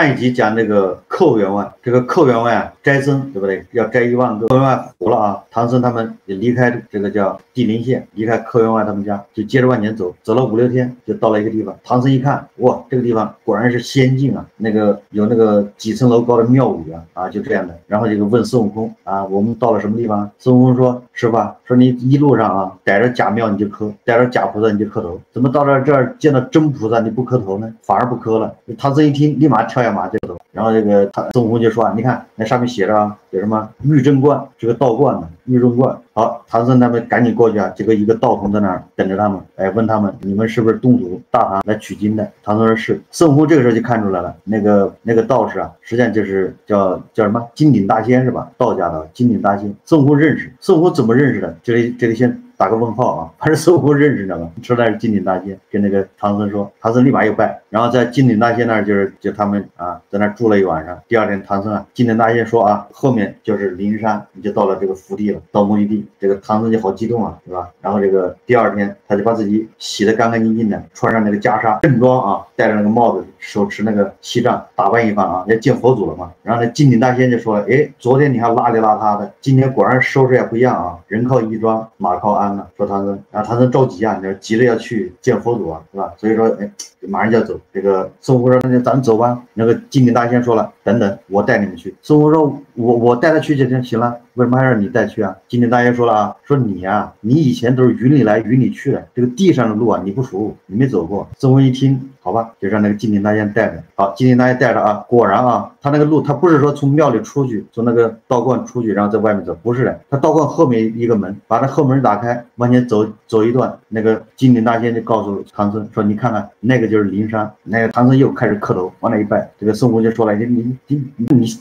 上一集讲这个寇员外，这个寇员外啊，斋僧对不对？要斋1万个。寇员外活了啊，唐僧他们也离开这个叫地灵县，离开寇员外他们家，就接着往前走，走了5、6天，就到了一个地方。唐僧一看，哇，这个地方果然是仙境啊，有那个几层楼高的庙宇啊，就这样的。然后就问孙悟空啊，我们到了什么地方？孙悟空说，师傅啊，说你一路上啊，逮着假庙你就磕，逮着假菩萨你就磕头，怎么到了这儿见到真菩萨你不磕头呢？反而不磕了。唐僧一听，立马跳下马就走。然后这个孙悟空就说啊，你看那上面写着啊，有什么玉真观，是个道观呢，玉真观。好，唐僧他们赶紧过去啊，结果一个道童在那儿等着他们，哎，问他们你们是不是东土大唐来取经的？唐僧说是。孙悟空这个时候就看出来了，那个道士啊，实际上就是叫什么金顶大仙是吧？道家的金顶大仙。孙悟空认识，孙悟空怎么认识的？这里先打个问号啊，反正孙悟空认识的嘛，说那是金顶大仙，跟那个唐僧说，唐僧立马又拜，然后在金顶大仙那儿就他们啊在那儿住了一晚上。第二天唐僧啊，金顶大仙说啊，后面就是灵山，你就到了这个福地了，到目的地。这个唐僧就好激动啊，对吧？然后这个第二天他就把自己洗得干干净净的，穿上那个袈裟正装啊，戴着那个帽子，手持那个锡杖，打扮一番啊，要见佛祖了嘛。然后那金顶大仙就说了，哎，昨天你还邋里邋遢的，今天果然收拾也不一样啊，人靠衣装，马靠鞍啊。说唐僧，然后唐僧着急啊，你说急着要去见佛祖啊，是吧？所以说，哎，马上就要走。这个孙悟空说，那咱们走吧。那个金顶大仙说了，等等，我带你们去。孙悟空说，我带他去就行了，为什么还让你带去啊？金顶大仙说了啊，说你啊，你以前都是云里来云里去的，这个地上的路啊你不熟，你没走过。孙悟空一听，好吧，就让那个金顶大仙带着。好，金顶大仙带着啊，果然啊，他那个路他不是说从庙里出去，从那个道观出去，然后在外面走，不是的，他道观后面一个门，把那后门打开，往前走一段，那个金顶大仙就告诉唐僧说，你看看那个就是灵山。那个唐僧又开始磕头往那一拜，这个孙悟空就说了，你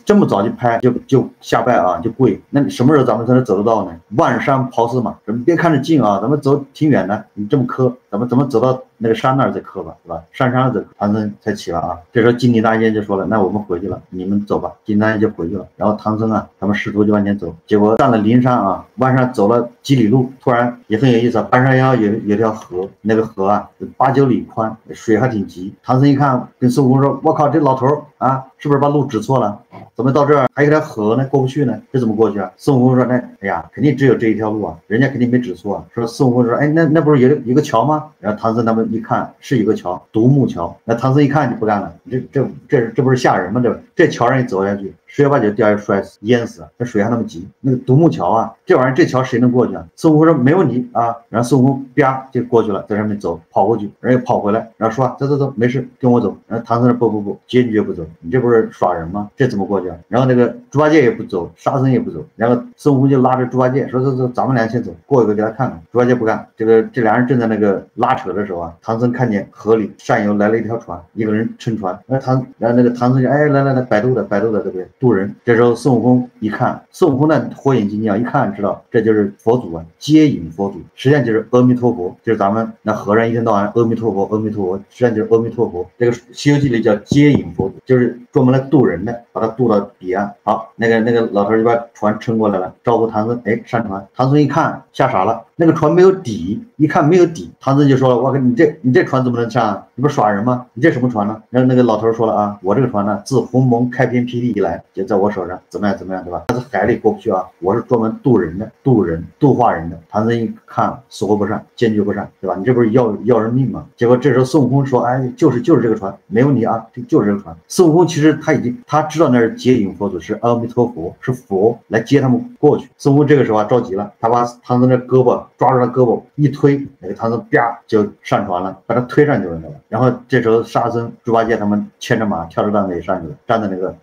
这么早就拍就下拜啊，就跪，那你什么时候咱们才能走得到呢？万山刨丝嘛，咱们别看着近啊，咱们走挺远的，你这么磕，咱们怎么走到那个山那儿再磕吧，是吧？上山走，唐僧才起了啊。这时候金顶大仙就说了，那我们回去了，你们走吧。金顶大仙就回去了，然后唐僧啊，他们师徒就往前走，结果上了灵山啊，往上走了几里路，突然也很有意思啊，半山腰有条河，那个河啊8、9里宽，水还挺急。唐僧一看，跟孙悟空说，我靠，这老头啊，是不是把路指错了？怎么到这儿还有条河呢？过不去呢？这怎么过去啊？孙悟空说，那哎呀，肯定只有这一条路啊，人家肯定没指错啊。说孙悟空说，哎，那不是有个桥吗？然后唐僧他们一看是有个桥，独木桥。那唐僧一看就不干了，这不是吓人吗？这桥上一走下去，10有8九掉下去摔死淹死，这水还那么急。那个独木桥啊，这玩意儿这桥谁能过去啊？孙悟空说没问题啊。然后孙悟空啪就过去了，在上面走，跑过去，然后又跑回来，然后说走，没事，跟我走。然后唐僧说不，坚决不走，你这不是耍人吗？这怎么过去啊？然后那个猪八戒也不走，沙僧也不走，然后孙悟空就拉着猪八戒说走，咱们俩先走，过一个给他看看。猪八戒不干，这俩人正在那个拉扯的时候啊，唐僧看见河里上游来了一条船，一个人撑船，然后那个唐僧就哎来摆渡的对不对？渡人。这时候孙悟空一看，孙悟空那火眼金睛啊，一看知道这就是佛祖啊，接引佛祖，实际上就是阿弥陀佛，就是咱们那和尚一天到晚阿弥陀佛，实际上就是阿弥陀佛。这个《西游记》里叫接引佛祖，就是专门来渡人的，把他渡到彼岸。好，那个老头就把船撑过来了，招呼唐僧，哎，上船。唐僧一看吓傻了，那个船没有底，一看没有底，唐僧就说了，我看你这船怎么能上啊？你不是耍人吗？你这什么船呢？然后那个老头说了啊，我这个船呢，自鸿蒙开篇辟地以来就在我手上，怎么样对吧？但是海里过不去啊，我是专门渡人的，度化人的。唐僧一看死活不上，坚决不上，对吧？你这不是要人命吗？结果这时候孙悟空说，哎，就是这个船，没问题啊，就是这个船。孙悟空其实他知道那是接引佛祖，是阿弥陀佛，是佛来接他们过去。孙悟空这个时候啊着急了，他把唐僧的胳膊抓住他胳膊一推，那个唐僧啪就上船了，把他推上去了。然后这时候沙僧、猪八戒他们牵着马跳着担子也上去了，站在那个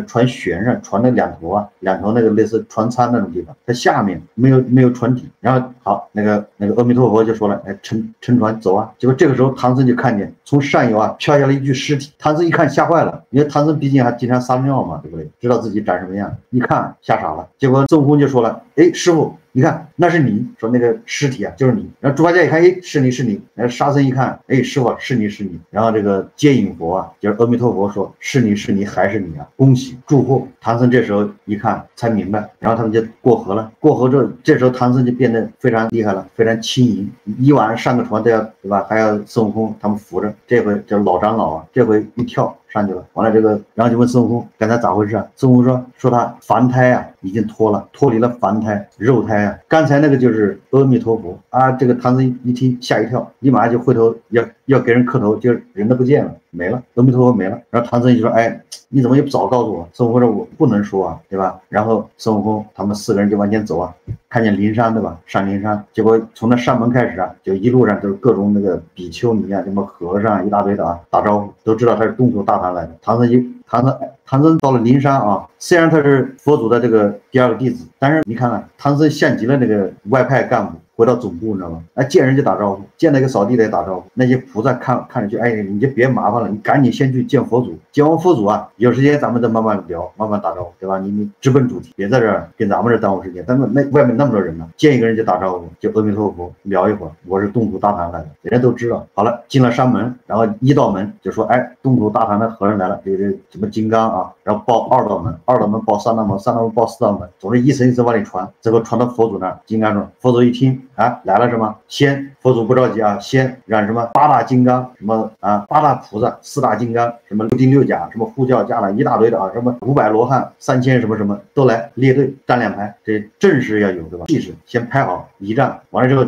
船舷上，船的两头那个类似船舱那种地方，它下面没有船底。然后好，那个阿弥陀佛就说了，哎，乘船走啊。结果这个时候唐僧就看见从上游啊飘下了一具尸体，唐僧一看吓坏了，因为唐僧毕竟还经常撒尿嘛，对不对？知道自己长什么样，一看吓傻了。结果孙悟空就说了，哎，师傅，你看那是你，说那个尸体啊就是你。然后猪八戒一看，哎，是你。然后沙僧一看，哎，师傅是你。然后这个接引佛啊，就是阿弥陀佛说是你还是你啊，恭喜祝贺。唐僧这时候一看才明白，然后他们就过河了。过河之后，这时候唐僧就变得非常厉害了，非常轻盈，一晚上上个船都要，对吧？还要孙悟空他们扶着。这回这老长老啊，这回一跳上去了。完了这个，然后就问孙悟空刚才咋回事啊？孙悟空说他凡胎啊已经脱离了凡胎肉胎啊，刚才那个就是阿弥陀佛啊。这个唐僧一听吓一跳，立马就回头要给人磕头，就人都不见了，没了，阿弥陀佛没了。然后唐僧就说，哎，你怎么也不早告诉我？孙悟空说，我不能说啊，对吧？然后孙悟空他们4个人就往前走啊，看见灵山，对吧？上灵山，结果从那山门开始啊，就一路上都是各种那个比丘尼啊，什么和尚一大堆的啊，打招呼，都知道他是东土大唐来的。唐僧到了灵山啊，虽然他是佛祖的这个第2个弟子，但是你看看唐僧像极了那个外派干部。回到总部，你知道吗？哎，见人就打招呼，见那个扫地的也打招呼。那些菩萨看着去，哎，你就别麻烦了，你赶紧先去见佛祖。见完佛祖啊，有时间咱们再慢慢聊，慢慢打招呼，对吧？你直奔主题，别在这儿跟咱们这耽误时间。咱们那外面那么多人呢，见一个人就打招呼，就阿弥陀佛聊一会儿。我是东土大唐来的，人家都知道。好了，进了山门，然后1道门就说，哎，东土大唐的和尚来了，这什么金刚啊，然后报2道门，2道门报3道门，3道门报4道门，总之一层一层往里传，最后传到佛祖那儿。金刚说，佛祖一听。啊，来了是吗？先佛祖不着急啊，先让什么8大金刚，什么啊8大菩萨，4大金刚，什么6丁6甲，什么护教伽蓝一大堆的啊，什么500罗汉，3000什么都来列队站2排，这阵势要有对吧？气势先拍好仪仗，完了之后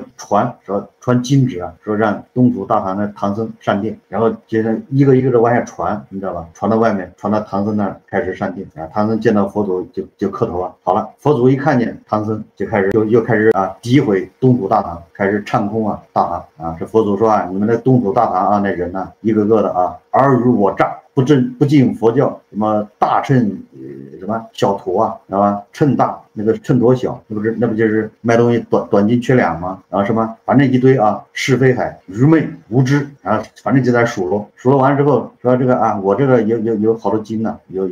传金旨啊，说让东土大唐的唐僧上殿，然后接着一个一个的往下传，你知道吧？传到外面，传到唐僧那儿开始上殿啊。唐僧见到佛祖就磕头啊。好了，佛祖一看见唐僧就开始又开始啊诋毁东土大唐，开始唱空啊大唐啊。这佛祖说啊，你们的东土大唐啊那人呐、一个个的啊尔虞我诈，不敬佛教，什么大乘什么小陀啊，知道吧？秤大那个秤砣小，那不就是卖东西短斤缺两吗？然后什么反正一堆啊是非海，愚昧无知，然后反正就在数落完之后说这个啊，我这个有好多经呢、有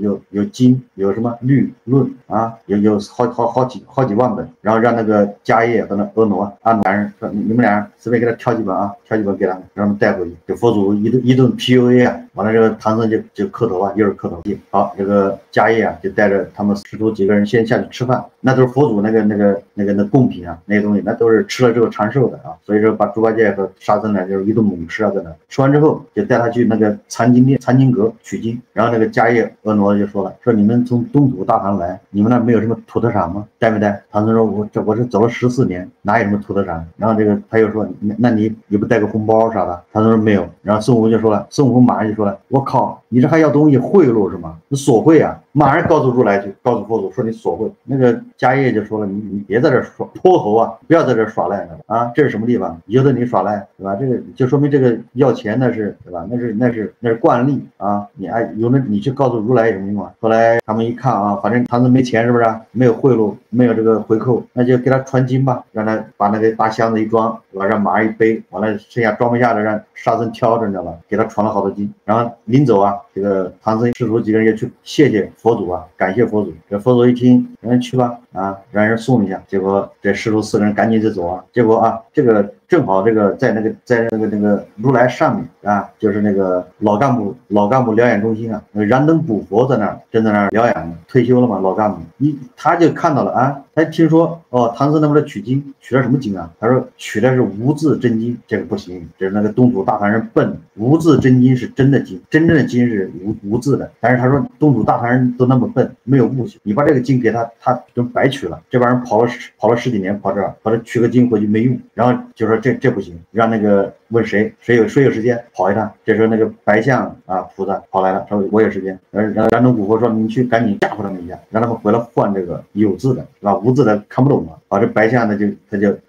经，有什么律论啊，有好几万本，然后让那个迦叶和那婀娜啊男人说你们俩随便给他挑几本啊，挑几本给他们，让他们带回去，给佛祖一顿 PUA 啊。完了这个唐僧就磕头啊，又是磕头。好，这个迦叶啊就带着他们师徒几个人先下去吃饭，那都是佛祖那贡品啊，那些东西那都是吃了之后长寿的啊，所以说把猪八戒和沙僧呢就是一顿猛吃啊，在那吃完之后就带他去那个藏经阁取经，然后那个迦叶婀娜就说了，说你们从东土大唐来，你们那没有什么土特产吗？带没带？唐僧说我是走了14年，哪有什么土特产？然后这个他又说那你不带个红包啥的？唐僧说没有。然后孙悟空就说了，孙悟空马上就说了，我靠，你这还要东西贿赂是吗？你索贿啊！马上告诉如来去，告诉佛祖说你索贿。那个迦叶就说了，你别在这泼猴啊，不要在这耍赖了啊！这是什么地方？由得你耍赖，对吧？这个就说明这个要钱那是，对吧？那是惯例啊！有了你去告诉如来有什么用啊？后来他们一看啊，反正唐僧没钱是不是？没有贿赂，没有这个回扣，那就给他传经吧，让他把那个大箱子一装，对吧？让马一背，完了剩下装不下的让沙僧挑着，你知道吧？给他传了好多经，然后临走啊，这个唐僧师徒几个人也去谢谢佛祖啊，感谢佛祖。这佛祖一听，让去吧啊，让人送一下。结果这师徒4个人赶紧就走啊。结果啊，这个正好这个在那个如来上面啊，就是那个老干部疗养中心啊，那个燃灯古佛在那儿正在那儿疗养呢，退休了嘛，老干部他就看到了啊，他听说哦，唐僧他们这取经取了什么经啊？他说取的是无字真经，这个不行，这是那个东土大唐人笨，无字真经是真的经，真正的经是无字的。但是他说东土大唐人都那么笨，没有悟性，你把这个经给他就白取了。这帮人跑了10几年，跑这取个经回去没用，然后就说这不行，让那个问谁有时间跑一趟。这时候那个白象啊菩萨跑来了，说我有时间。然后燃灯古佛说你去赶紧吓唬他们一下，让他们回来换这个有字的，是吧？无字的看不懂嘛。好，这白象呢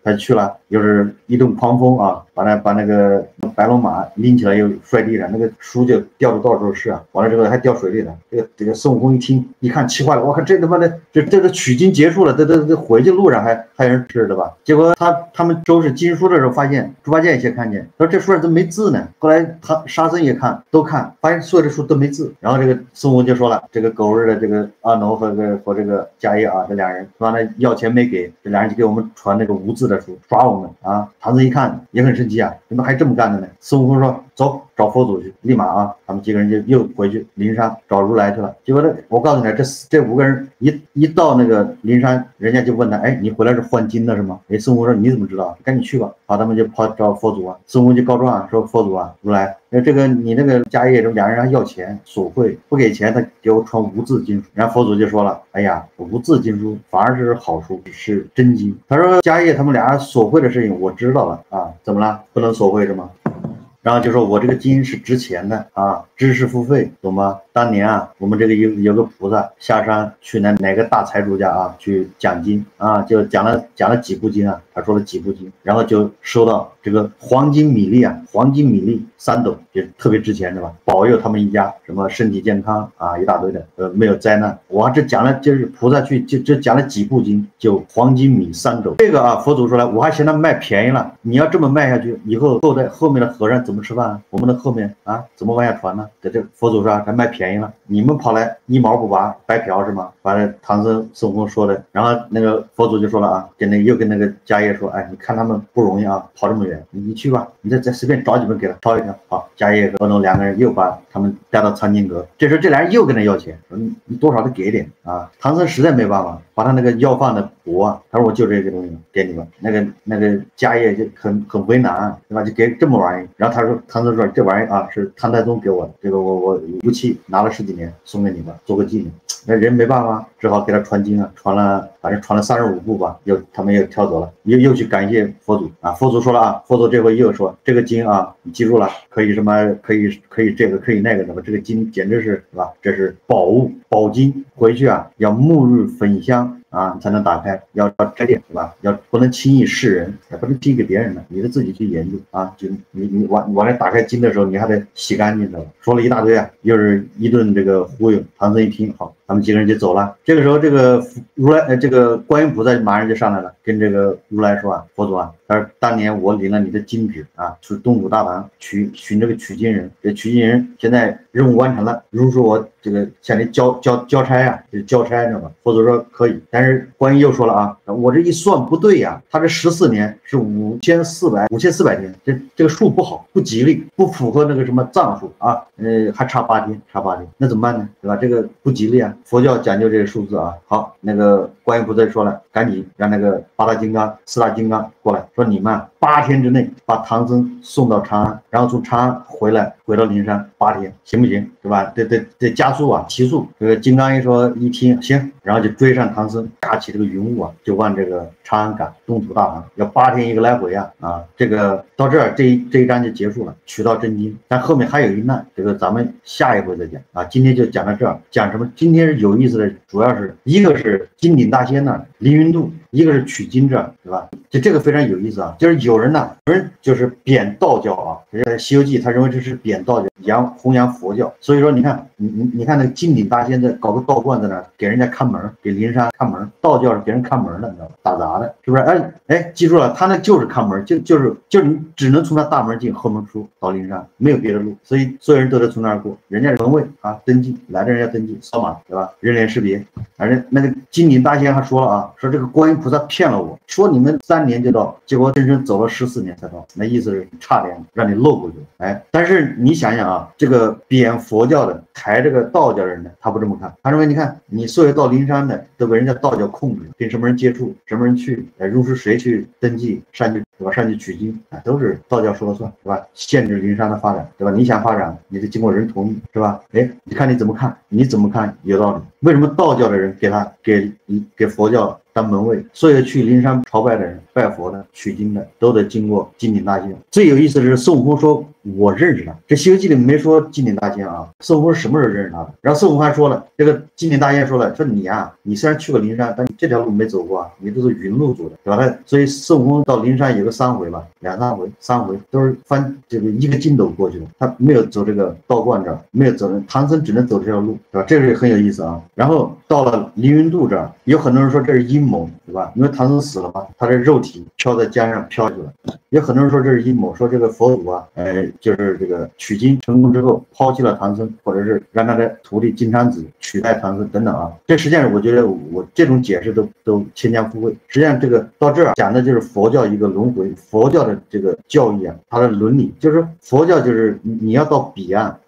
他去了，又是一顿狂风啊，把那个白龙马拎起来又摔地上，那个书就掉的到处是啊，完了之后还掉水里了。这个孙悟空一听一看气坏了，我靠，这他妈的这个取经结束了，这回去路上还有人吃的吧？结果他们收拾经书的时候发现，猪八戒先看见，他说这书上怎么没字呢？后来沙僧也看，都看，发现所有的书都没字。然后这个孙悟空就说了，这个狗日的这个阿傩和这个迦叶啊，这俩人完了要钱没给，这俩人就给我们传那个无字的书，耍我们啊！唐僧一看也很生气啊，怎么还这么干的呢？孙悟空说走。找佛祖去，立马啊，他们几个人就又回去灵山找如来去了。结果呢，我告诉你，这5个人一到那个灵山，人家就问他，哎，你回来是换金的是吗？哎，孙悟空说你怎么知道？赶紧去吧。好，他们就跑找佛祖啊。孙悟空就告状啊，说佛祖啊，如来，这个你那个迦叶这俩人还要钱索贿，不给钱，他给我传无字经书。然后佛祖就说了，哎呀，无字经书反而是好书，是真经。他说迦叶他们俩索贿的事情我知道了啊，怎么了？不能索贿是吗？然后就说我这个经是值钱的啊，知识付费，懂吗？当年啊，我们这个有个菩萨下山去哪个大财主家啊去讲经啊，就讲了几部经啊，他说了几部经，然后就收到这个黄金米粒啊，黄金米粒3斗，就特别值钱是吧？保佑他们一家什么身体健康啊，一大堆的，没有灾难。我这讲了就是菩萨去就讲了几部经，就黄金米3斗。这个啊，佛祖说了，我还嫌他卖便宜了，你要这么卖下去，以后后面的和尚怎么吃饭啊？我们的后面啊怎么往下传呢？这佛祖说他卖便宜了，你们跑来1毛不拔白嫖是吗？完了唐僧孙悟空说的，然后那个佛祖就说了啊，又跟那个迦叶说，哎，你看他们不容易啊，跑这么远，你去吧，你再随便找几本给他抄一抄。好，迦叶和阿傩2个人又把他们带到藏经阁，这时候这俩人又跟他要钱，说你多少都给点啊。唐僧实在没办法，把他那个要饭的钵啊，他说我就这个东西给你吧。那个迦叶就很为难，对吧？就给这么玩意，然后唐僧说这玩意啊是唐太宗给我的，这个我武器拿了10几年，送给你吧，做个纪念。那人没办法，只好给他传经啊，反正传了35部吧，他们又挑走了，又去感谢佛祖啊。佛祖说了啊，佛祖这回又说这个经啊，你记住了，可以什么可以这个可以那个的吧？这个经简直是吧？这是宝物宝经，回去啊要沐浴焚香啊才能打开，要摘点是吧？不能轻易示人，也不能递给别人的，你得自己去研究啊。就你往来打开经的时候，你还得洗干净的。说了一大堆啊，又是一顿这个忽悠。唐僧一听好，他们几个人就走了。这个时候，这个如来这个观音菩萨马上就上来了，跟这个如来说啊，佛祖啊，他说当年我领了你的金旨啊，去东土大唐寻这个取经人，这取经人现在任务完成了，如说我这个向你交差啊，就是交差知道吧？佛祖说可以，但是观音又说了啊，我这一算不对呀，他这14年是5400天，这个数不好，不吉利，不符合那个什么藏数啊，还差8天，那怎么办呢？对吧？这个不吉利啊，佛教讲究这个数字啊。好，那个观音菩萨说了，赶紧让那个4大金刚过来，说你们8天之内把唐僧送到长安，然后从长安回到灵山8天，行不行？对吧？得加速啊，提速。这个金刚一说一听行，然后就追上唐僧，架起这个云雾啊，就往这个长安赶，东土大唐要8天一个来回啊。这个到这儿这一章就结束了，取到真经，但后面还有一难，这个咱们下一回再讲啊。今天就讲到这儿，讲什么？今天是有意思的，主要是一个是金顶大仙那儿凌云渡，一个是取经这儿，对吧？就这个非常有意思啊，就是有人就是贬道教啊，在《西游记》他认为这是贬道教，弘扬佛教，所以说你看你看那个金顶大仙在搞个道观在那儿给人家看门，给灵山看门，道教是给人看门的，你知道吧？打杂的，是不是？哎，记住了，他那就是看门，就是你只能从他大门进，后门出到灵山，没有别的路，所以所有人都得从那儿过，人家是门卫啊，登记来的人要登记扫码，对吧？人脸识别。而且那个金顶大仙还说了啊，说这个观音菩萨骗了我，说你们3年就到，结果真正走了14年才到，那意思是差点让你漏过去。哎，但是你想想啊，这个贬佛教的抬这个道教人呢，他不这么看，他认为你看你所有到灵山的都被人家道教控制，跟什么人接触，什么人去，如是谁去登记上去，对吧？上去取经啊，都是道教说了算，对吧？限制灵山的发展，对吧？你想发展，你得经过人同意，是吧？哎，你看你怎么看？你怎么看有道理？为什么道教的人给佛教当门卫，所有去灵山朝拜的人、拜佛的、取经的，都得经过金顶大仙。最有意思的是，孙悟空说我认识他，这《西游记》里没说金顶大仙啊。孙悟空什么时候认识他的？然后孙悟空还说了，这个金顶大仙说了，说你啊，你虽然去过灵山，但你这条路没走过啊，你都是云路走的，对吧？所以孙悟空到灵山有个3回吧，2、3回都是翻这个一个筋斗过去的，他没有走这个道观这儿，没有走，唐僧只能走这条路，对吧？这个很有意思啊。然后到了凌云渡这儿，有很多人说这是阴谋，对吧？因为唐僧死了嘛，他的肉体飘在江上飘去了。有很多人说这是阴谋，说这个佛祖啊，就是这个取经成功之后抛弃了唐僧，或者是让他的徒弟金蝉子取代唐僧等等啊。这实际上我觉得我这种解释都牵强附会。实际上这个到这儿讲的就是佛教一个轮回，佛教的这个教义啊，它的伦理就是佛教就是你要到彼岸。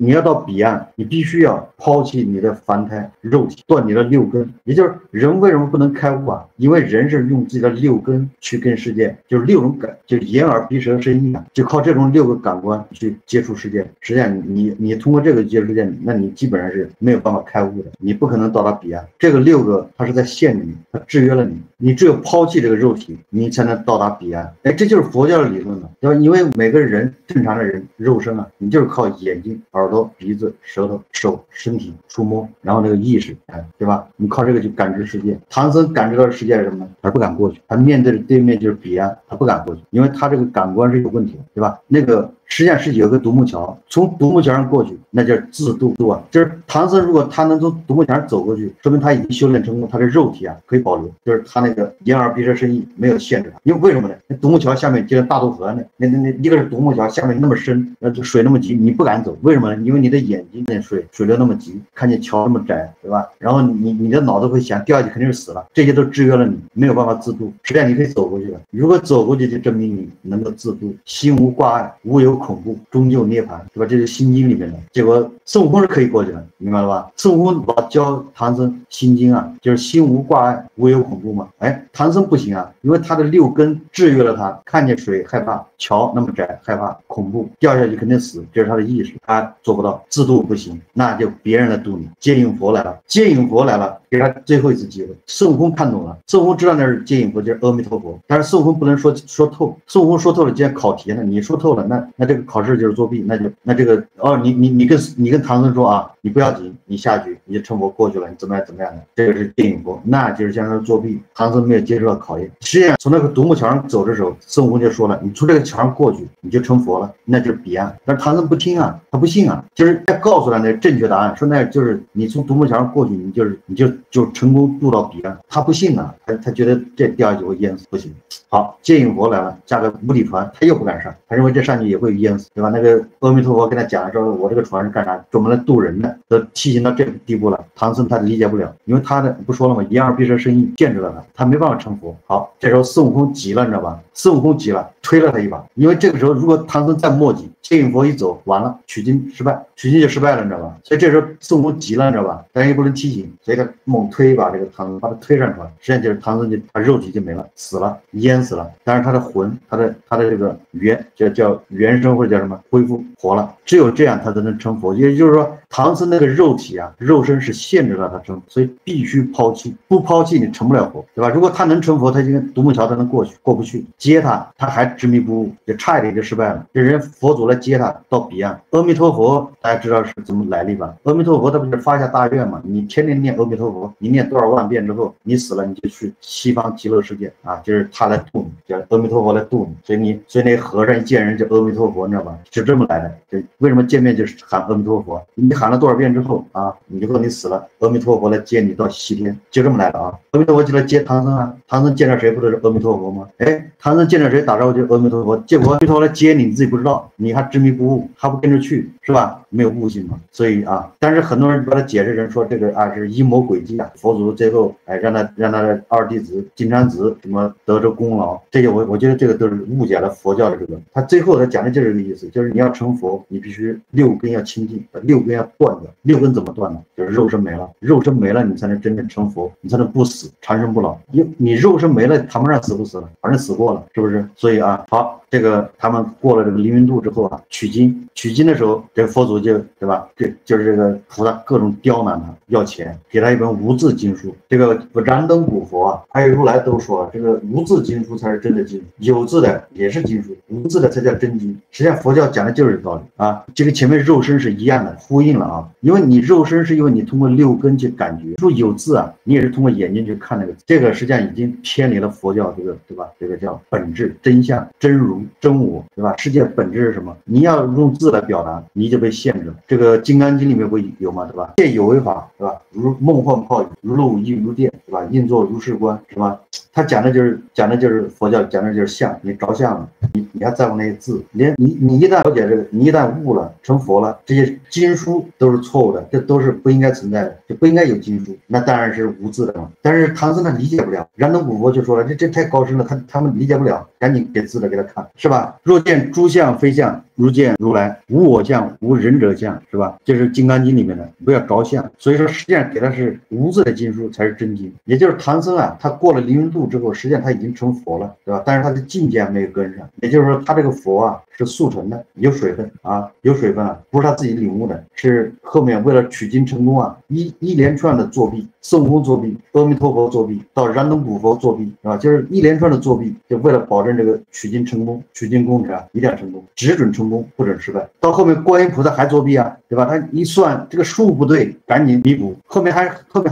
你要到彼岸，你必须要抛弃你的凡胎肉体，断你的6根。也就是人为什么不能开悟啊？因为人是用自己的6根去跟世界，就是6种感，就眼耳鼻舌身意啊，就靠这种6个感官去接触世界。实际上你通过这个接触世界，那你基本上是没有办法开悟的，你不可能到达彼岸。这个6个它是在限制你，它制约了你，你只有抛弃这个肉体，你才能到达彼岸。这就是佛教的理论了，对吧？因为每个人正常的人肉身啊，你就是靠眼睛、耳朵、鼻子、舌头、手、身体触摸，然后那个意识，对吧？你靠这个去感知世界。唐僧感知到的世界是什么呢？他不敢过去，他面对的对面就是彼岸，他不敢过去，因为他这个感官是有问题的，对吧？那个实际上是有个独木桥，从独木桥上过去，那叫自度啊。就是唐僧如果他能从独木桥上走过去，说明他已经修炼成功，他的肉体啊可以保留，就是他那个眼耳鼻舌身意没有限制他。因为为什么呢？那独木桥下面就像大渡河呢，那一个是独木桥下面那么深，水那么急，你不敢走，为什么呢？因为你的眼睛那水流那么急，看见桥那么窄，对吧？然后你的脑子会想掉下去肯定是死了，这些都制约了你，没有办法自度。实际上你可以走过去的，如果走过去就证明你能够自度，心无挂碍，无有恐怖，终究涅槃，对吧？这是心经里面的。结果孙悟空是可以过去的，明白了吧？孙悟空老教唐僧心经啊，就是心无挂碍，无有恐怖嘛。唐僧不行啊，因为他的6根制约了他，看见水害怕，桥那么窄害怕，恐怖，掉下去肯定死，这是他的意识，他做不到，自度不行，那就别人来度你。接引佛来了，接引佛来了，给他最后一次机会。孙悟空看懂了，孙悟空知道那是接引佛，就是阿弥陀佛，但是孙悟空不能说透，孙悟空说透了，既然考题呢，你说透了，那这个考试就是作弊，那这个你跟唐僧说啊，你不要紧，你下去你就成佛过去了，你怎么样的，这个是接引佛，那就是相当于作弊。唐僧没有接受到考验，实际上从那个独木桥上走的时候，孙悟空就说了，你从这个桥上过去，你就成佛了，那就是彼岸。但是唐僧不听啊，他不信啊，就是他告诉他那正确答案，说那就是你从独木桥上过去，你就成功渡到彼岸。他不信啊，他觉得这掉下去会淹死，不行。好，接引佛来了，加个无底船，他又不敢上，他认为这上去也会淹死，对吧？那个阿弥陀佛跟他讲说，我这个船是干啥？专门来渡人的，都提醒到这个地步了，唐僧他理解不了，因为他的不说了吗？眼耳鼻舌身意限制了他没办法成佛。好，这时候孙悟空急了，你知道吧？孙悟空急了，推了他一把，因为这个时候如果唐僧再磨叽，接引佛一走，完了，取经失败，取经就失败了，你知道吧？所以这时候孙悟空急了，你知道吧？但是又不能提醒，所以他猛推一把这个唐僧，把他推上船，实际上就是唐僧他肉体就没了，死了，淹死了，但是他的魂，他的这个叫原生或者叫什么恢复活了，只有这样他才能成佛。也就是说，唐僧那个肉体啊，肉身是限制了他成，所以必须抛弃，不抛弃你成不了佛，对吧？如果他能成佛，他就跟独木桥他能过不去，接他还执迷不悟，就差一点就失败了。这人佛祖来接他到彼岸。阿弥陀佛大家知道是怎么来历吧？阿弥陀佛他不是发下大愿嘛？你天天念阿弥陀佛，你念多少万遍之后，你死了你就去西方极乐世界啊，就是他来度你，叫阿弥陀佛来度你。所以那和尚一见人就阿弥陀佛，你知道吧？是这么来的。就为什么见面就是喊阿弥陀佛？你喊了多少遍之后啊，你就说你死了，阿弥陀佛来接你到西天，就这么来的啊。阿弥陀佛就来接唐僧啊，唐僧见着谁不都是阿弥陀佛吗？唐僧见着谁打招呼就阿弥陀佛，结果阿弥陀佛来接你，你自己不知道，你还执迷不悟，还不跟着去，是吧？没有悟性嘛。所以啊，但是很多人把它解释成说这个啊是阴谋诡计啊，佛祖最后让他的二弟子金蝉子什么得着功劳，这些我觉得这个都是误解了佛教的这个。他最后他讲的就是这个意思，就是你要成佛，你必须6根要清净，6根要断掉。6根怎么断呢？就是肉身没了，肉身没了，你才能真正成佛，你才能不死，长生不老。你肉身没了，谈不上死不死了，反正死过了，是不是？所以啊，好。这个他们过了这个凌云渡之后啊，取经的时候，这佛祖就对吧？就是这个菩萨各种刁难他，要钱，给他一本无字经书。这个燃灯古佛啊，还有如来都说，这个无字经书才是真的经书，有字的也是经书，无字的才叫真经。实际上佛教讲的就是这道理啊，这个前面肉身是一样的，呼应了啊。因为你肉身是因为你通过六根去感觉，说有字啊，你也是通过眼睛去看那个字，这个实际上已经偏离了佛教这个对吧？这个叫本质、真相、真如、真我，对吧？世界本质是什么？你要用字来表达，你就被限制了。这个《金刚经》里面不有吗？对吧？见有为法，对吧？如梦幻泡影，如露亦如电，对吧？应作如是观，是吧？他讲的就是佛教，讲的就是相，你着相了，你还在乎那些字？你一旦了解这个，你一旦悟了，成佛了，这些经书都是错误的，这都是不应该存在的，就不应该有经书，那当然是无字的嘛。但是唐僧他理解不了，燃灯古佛就说了，这太高深了，他们理解不了，赶紧给字的给他看，是吧？若见诸相非相，如见如来，无我相，无仁者相，是吧？这是《金刚经》里面的，不要着相。所以说，实际上给他是无字的经书才是真经，也就是唐僧啊，他过了凌云渡之后，实际上他已经成佛了，对吧？但是他的境界没有跟上，也就是说，他这个佛啊是速成的，有水分啊，有水分啊，不是他自己领悟的，是后面为了取经成功啊，一连串的作弊，孙悟空作弊，阿弥陀佛作弊，到燃灯古佛作弊，啊，就是一连串的作弊，就为了保证这个取经成功，取经工程啊一定要成功，只准成功，不准失败。到后面观音菩萨还作弊啊，对吧？他一算这个数不对，赶紧弥补。后面还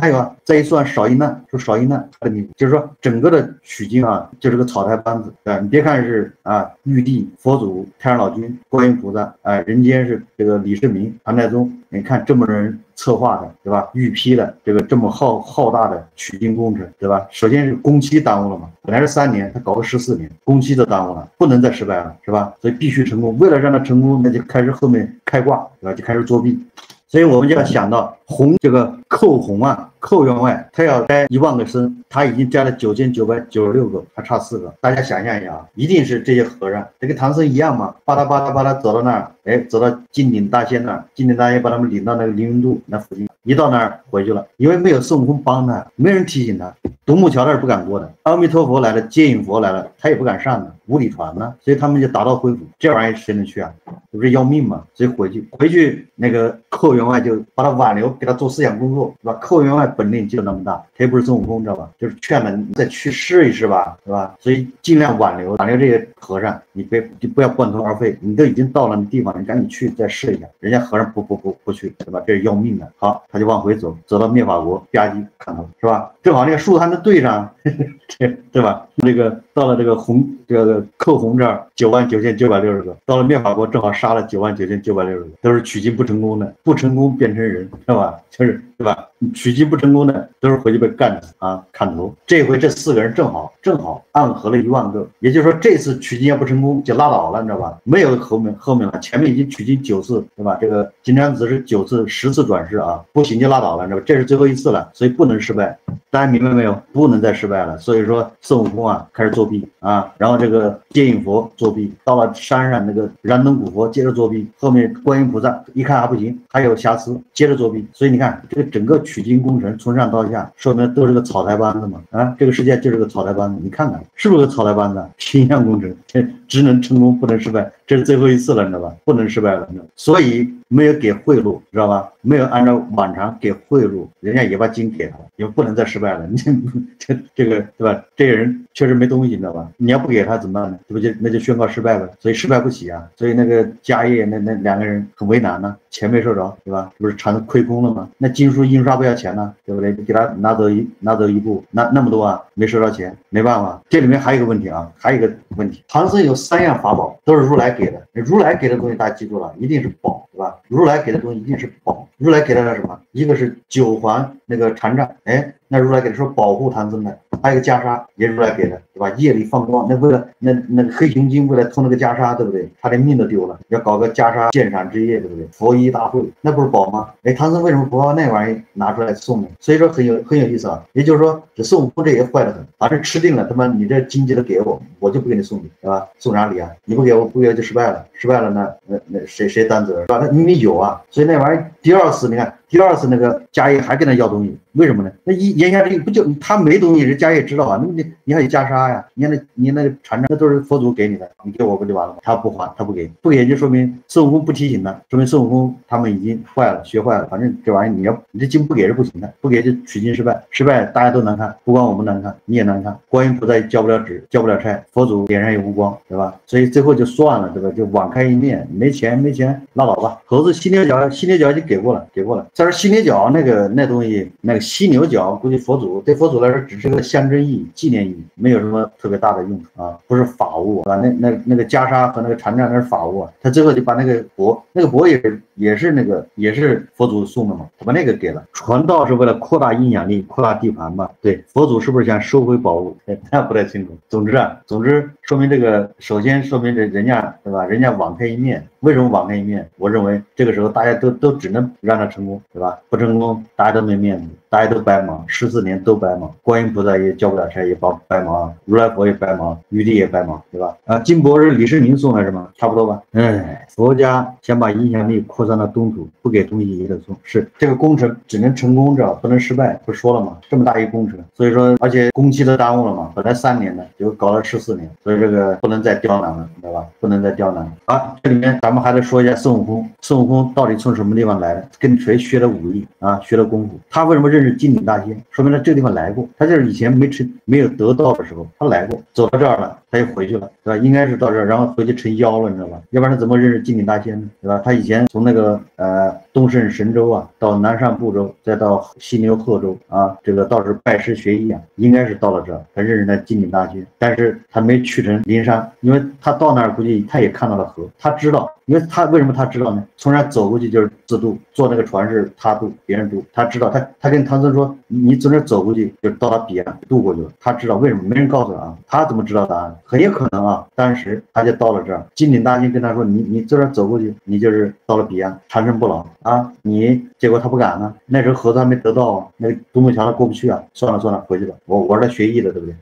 有啊，再一算少一难，说少一难，还得弥补。就是说整个的取经啊，就是个草台班子啊。你别看是啊，玉帝、佛祖、太上老君、观音菩萨啊，人间是这个李世民、唐太宗，你看这么多人策划的，对吧？预批的这个这么浩大的取经工程，对吧？首先是工期耽误了嘛，本来是3年，他搞个14年，工期都耽误了，不能再失败了，是吧？所以必须成功。为了让他成功，那就开始后面开挂，对吧？就开始作弊。所以我们就要想到弘这个寇弘啊，寇员外他要摘1万个僧，他已经摘了9996个，还差4个。大家想象一下啊，一定是这些和尚，这跟唐僧一样嘛，巴拉巴拉巴拉走到那儿，哎，走到金顶大仙那儿，金顶大仙把他们领到那个凌云渡那附近，一到那儿回去了，因为没有孙悟空帮他，没人提醒他，独木桥那是不敢过的，阿弥陀佛来了，接引佛来了，他也不敢上的，无礼传呢，所以他们就打道回府。这玩意儿谁能去啊？这不是要命吗？所以回去那个寇员外就把他挽留，给他做思想工作，是吧？寇员外本领就那么大，他也不是孙悟空，知道吧？就是劝他你再去试一试吧，是吧？所以尽量挽留这些和尚，你不要半途而废，你都已经到了那地方，你赶紧去再试一下。人家和尚不去，对吧？这是要命的。好，他就往回走，走到灭法国，吧唧砍头，是吧？正好那个树还能对上，对吧？这个到了这个寇弘这儿99960个，到了灭法国正好杀了99960个，都是取经不成功的，不成功变成人，是吧？就是对吧？取经不成功的都是回去被干死啊，砍头。这回这4个人正好暗合了1万个，也就是说这次取经要不成功就拉倒了，你知道吧？没有后面了，前面已经取经9次，对吧？这个金蝉子是9次10次转世啊，不行就拉倒了，你知道吧？这是最后一次了，所以不能失败。大家明白没有？不能再失败了。所以说孙悟空啊开始作弊啊，然后这个接引佛作弊，到了山上那个燃灯古佛接着作弊，后面观音菩萨一看还不行，还有瑕疵，接着作弊。所以你看这个整个取经工程从上到下，说明都是个草台班子嘛啊，这个世界就是个草台班子，你看看是不是个草台班子？形象工程，只能成功不能失败，这是最后一次了，你知道吧？不能失败了，你知道吧？所以没有给贿赂，知道吧？没有按照往常给贿赂，人家也把经给他，也不能再失败了。你这个对吧？这个人确实没东西，你知道吧？你要不给他怎么办呢？这不那就宣告失败呗。所以失败不起啊。所以那个迦叶那2个人很为难呢，钱没收着，对吧？这不是成亏空了吗？那经书印刷不要钱呢，对不对？给他拿走一部，那么多啊，没收着钱，没办法。这里面还有一个问题啊，还有一个问题，唐僧有3样法宝，都是如来给的。如来给的东西大家记住了，一定是宝，对吧？如来给的东西一定是宝。如来给他的什么？一个是9环那个禅杖，哎，那如来给他说保护唐僧的，还有一个袈裟也是如来给的，对吧？夜里放光，那为了那个黑熊精为了偷那个袈裟，对不对？他连命都丢了，要搞个袈裟鉴赏之夜，对不对？佛衣大会，那不是宝吗？哎，唐僧为什么不把那玩意拿出来送呢？所以说很有意思啊。也就是说，这孙悟空这也坏得很，反正吃定了，他妈你这经济都给我，我就不给你送礼，对吧？送啥礼啊？你不给我就失败了，失败了那谁担责，是吧？那明明有啊，所以那玩意第2次你看第二次那个迦叶还跟他要东西，为什么呢？那言下之意不就他没东西，人迦叶知道啊，那你还有袈裟呀，你那个禅杖那都是佛祖给你的，你给我不就完了吗？他不还，他不给，不给就说明孙悟空不提醒他，说明孙悟空他们已经坏了，学坏了，反正这玩意你这经不给是不行的，不给就取经失败，失败大家都难看，不光我们难看，你也难看，观音菩萨也交不了纸，交不了差，佛祖脸上也无光，对吧？所以最后就算了，对吧？就网开一面，没钱拉倒吧。猴子犀牛角已经给过了。再说犀牛角那东西，那个犀牛角，估计对佛祖来说只是个象征意义、纪念意义，没有什么特别大的用处啊，不是法物啊。那个袈裟和那个禅杖那是法物啊。他最后就把那个钵也是佛祖送的嘛，他把那个给了。传道是为了扩大影响力、扩大地盘嘛？对，佛祖是不是想收回宝物？那不太清楚。总之说明这个，首先说明这人家对吧？人家网开一面。为什么网开一面？我认为这个时候大家都只能让他成功，对吧？不成功，大家都没面子，大家都白忙，14年都白忙，观音菩萨也交不了差，也白忙，如来佛也白忙，玉帝也白忙，对吧？金钵是李世民送的是吗？差不多吧。佛家想把影响力扩散到东土，不给东西也得送，是这个工程只能成功着，不能失败，不说了吗？这么大一个工程，所以说而且工期都耽误了嘛，本来3年的，就搞了14年，所以这个不能再刁难了，对吧？不能再刁难了。这里面咱们还得说一下孙悟空到底从什么地方来的，跟谁学的武艺啊，学的功夫？他为什么认识金顶大仙？说明他这个地方来过，他就是以前没有得道的时候，他来过，走到这儿了，他又回去了，对吧？应该是到这儿，然后回去成妖了，你知道吧？要不然他怎么认识金顶大仙呢？对吧？他以前从那个东胜神州啊，到南赡部洲，再到西牛贺州啊，这个倒是拜师学艺啊，应该是到了这儿，他认识那金顶大仙，但是他没去成灵山，因为他到那儿估计他也看到了河，他知道。因为他为什么他知道呢？从那走过去就是自渡，坐那个船是他渡，别人渡，他知道。他跟唐僧说，你从那走过去就到达彼岸，渡过去了。他知道为什么，没人告诉他啊。他怎么知道答案？很有可能啊，当时他就到了这儿。金顶大仙跟他说，你从这走过去，你就是到了彼岸，长生不老啊。结果他不敢呢。那时候猴子还没得道啊，那个独木桥他过不去啊。算了，回去吧。我是来学艺的，对不对？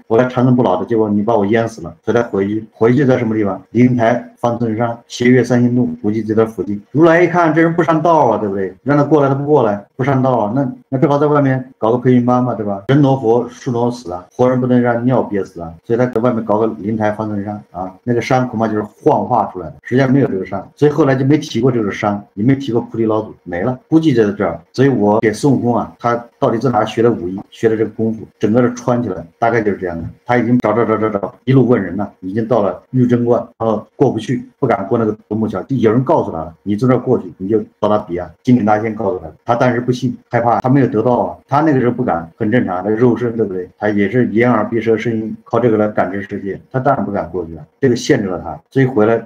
我来长生不老的，结果你把我淹死了，所以他回去在什么地方？灵台方寸山，斜月三星洞，估计这点附近。如来一看这人不上道啊，对不对？让他过来他不过来，不上道啊，那正好在外面搞个培训班嘛，对吧？人挪活，树挪死啊，活人不能让尿憋死啊，所以他在外面搞个灵台方寸山啊，那个山恐怕就是幻化出来的，实际上没有这个山，所以后来就没提过这个山，也没提过菩提老祖，没了，估计就在这儿。所以我给孙悟空啊，他到底在哪学的武艺，学的这个功夫，整个的穿起来，大概就是这样的。他已经找，一路问人了，已经到了玉真观，然后过不去，不敢过那个独木桥，就有人告诉他了，你从这儿过去，你就到达彼岸。金顶大仙告诉他，他当时不信，害怕，他没有得到啊，他那个时候不敢，很正常，他肉身对不对？他也是眼耳鼻舌身意，靠这个来感知世界，他当然不敢过去了，这个限制了他，所以回来